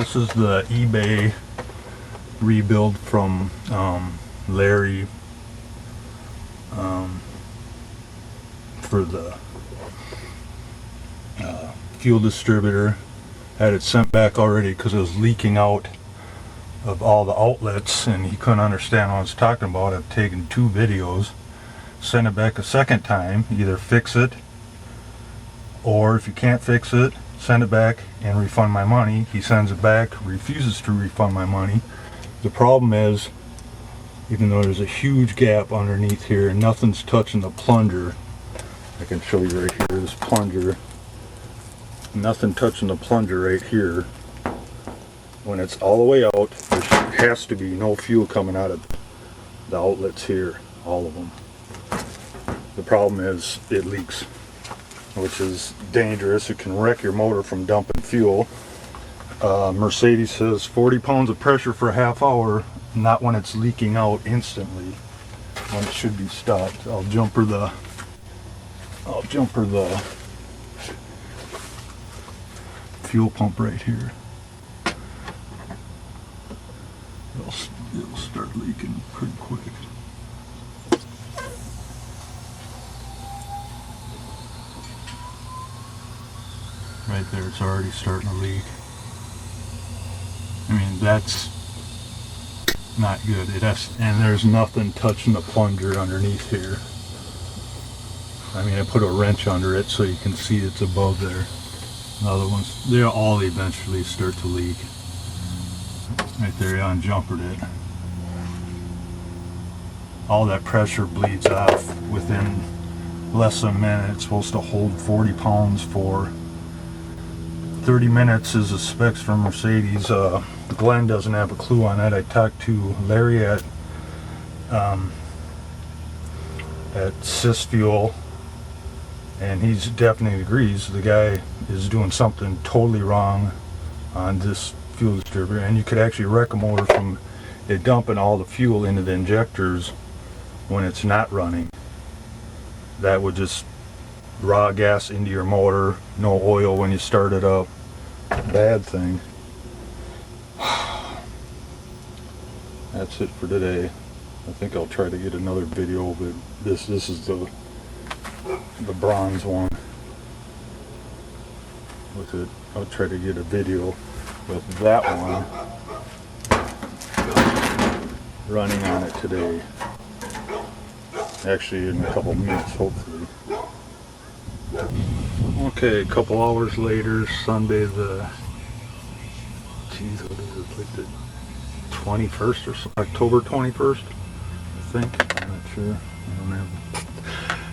This is the eBay rebuild from Larry for the fuel distributor. Had it sent back already because it was leaking out of all the outlets and he couldn't understand what I was talking about. I've taken 2 videos, sent it back a second time, either fix it or if you can't fix it, send it back and refund my money. He sends it back, refuses to refund my money. The problem is, even though there's a huge gap underneath here and nothing's touching the plunger, I can show you right here, this plunger, nothing touching the plunger right here. When it's all the way out, there has to be no fuel coming out of the outlets here, all of them. The problem is it leaks, which is dangerous. It can wreck your motor from dumping fuel. Mercedes says 40 pounds of pressure for a half hour, not when it's leaking out instantly, when it should be stopped. I'll jumper the fuel pump right here. It'll start leaking pretty quick. Right there, it's already starting to leak. I mean, that's not good. And there's nothing touching the plunger underneath here. I mean, I put a wrench under it so you can see it's above there. The other ones, they'll all eventually start to leak. Right there, I unjumpered it. All that pressure bleeds off within less than a minute. It's supposed to hold 40 pounds for 30 minutes is the specs from Mercedes. Glenn doesn't have a clue on that. I talked to Larry at SysFuel, and he definitely agrees. The guy is doing something totally wrong on this fuel distributor, and you could actually wreck a motor from it dumping all the fuel into the injectors when it's not running. That would just raw gas into your motor, no oil when you start it up. Bad thing. That's it for today. I think I'll try to get another video, but this is the bronze one with it. I'll try to get a video with that one running on it today. Actually, in a couple minutes, hopefully. Okay, a couple hours later, Sunday the, what is it, like the 21st or so, October 21st, I think. I'm not sure. I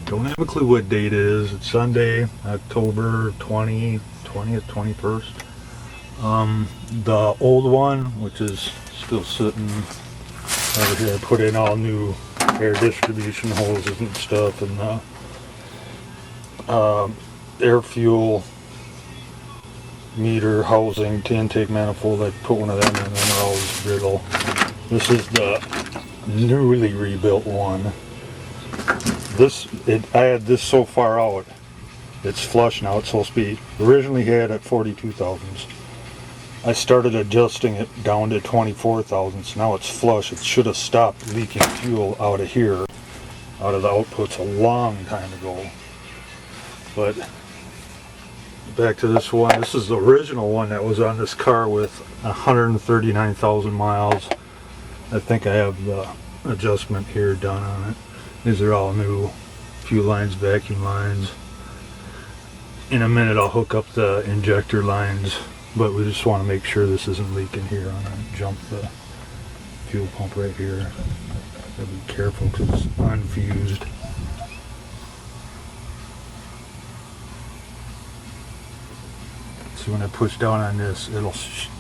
don't have a clue what date it is. It's Sunday, October 20th, 21st. The old one, which is still sitting over here, I put in all new air distribution hoses and stuff, and air fuel meter housing, intake manifold. I put one of them in, and they're always brittle. This is the newly rebuilt one. I had this so far out, it's flush now. It's supposed to be, originally had at 42 thousandths. I started adjusting it down to 24 thousandths. Now it's flush. It should have stopped leaking fuel out of here, out of the outputs, a long time ago. But back to this one. This is the original one that was on this car with 139,000 miles. I think I have the adjustment here done on it. These are all new fuel lines, vacuum lines. In a minute I'll hook up the injector lines, but we just want to make sure this isn't leaking here. I'm going to jump the fuel pump right here. Gotta be careful because it's unfused. So when I push down on this,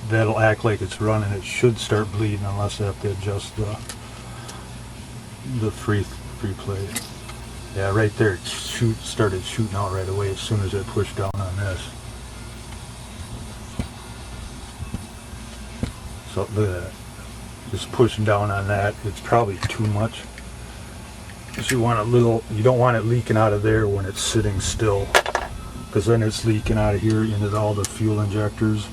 that'll act like it's running. It should start bleeding unless I have to adjust the free play. Yeah, right there it started shooting out right away as soon as I pushed down on this. So look at that. Just pushing down on that, it's probably too much. Because you don't want it leaking out of there when it's sitting still. Because then it's leaking out of here into all the fuel injectors.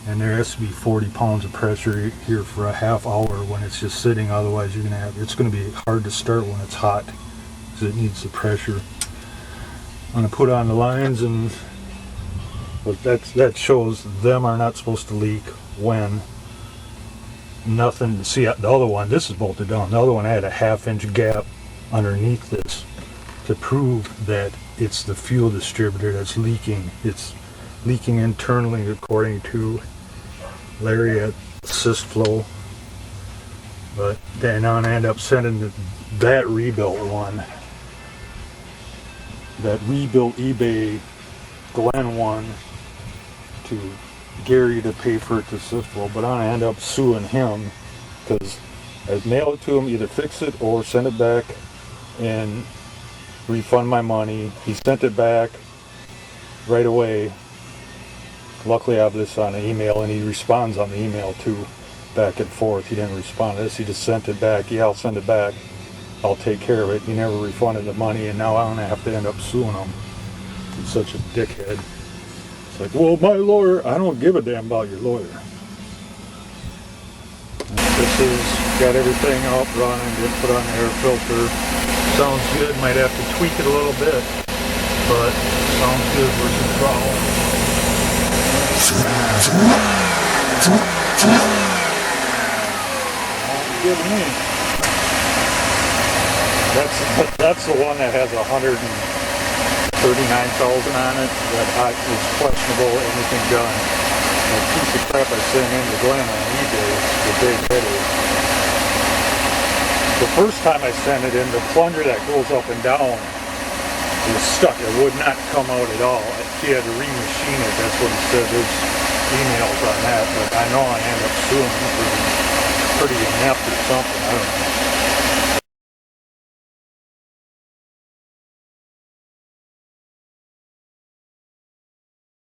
and there has to be 40 pounds of pressure here for a half hour when it's just sitting. Otherwise it's going to be hard to start when it's hot because it needs the pressure. I'm going to put on the lines, but that shows them are not supposed to leak when nothing. See, the other one, this is bolted down. The other one, I had a 1/2 inch gap underneath this to prove that it's the fuel distributor that's leaking. It's leaking internally according to Larry at SysFlow. But then I end up sending that rebuilt one, that rebuilt eBay Glen one, to Gary to pay for it to SysFlow. But I end up suing him because I mailed it to him, either fix it or send it back and refund my money. He sent it back right away. Luckily I have this on an email, and he responds on the email too, back and forth. He didn't respond to this, he just sent it back. Yeah, I'll send it back, I'll take care of it. He never refunded the money, and now I'm gonna have to end up suing him. He's such a dickhead. It's like, well, my lawyer, I don't give a damn about your lawyer. And this is, got everything up, running, just put on the air filter. Sounds good, might have to tweak it a little bit, but sounds good versus throttle. Good to me. That's the one that has 139,000 on it that is questionable, anything done. That piece of crap I sent in to Glenn on eBay, the big header. The first time I sent it in, the plunger that goes up and down was stuck. It would not come out at all. He had to remachine it. That's what he said. There's emails on that, but I know I end up suing him for pretty inept or something. I don't know.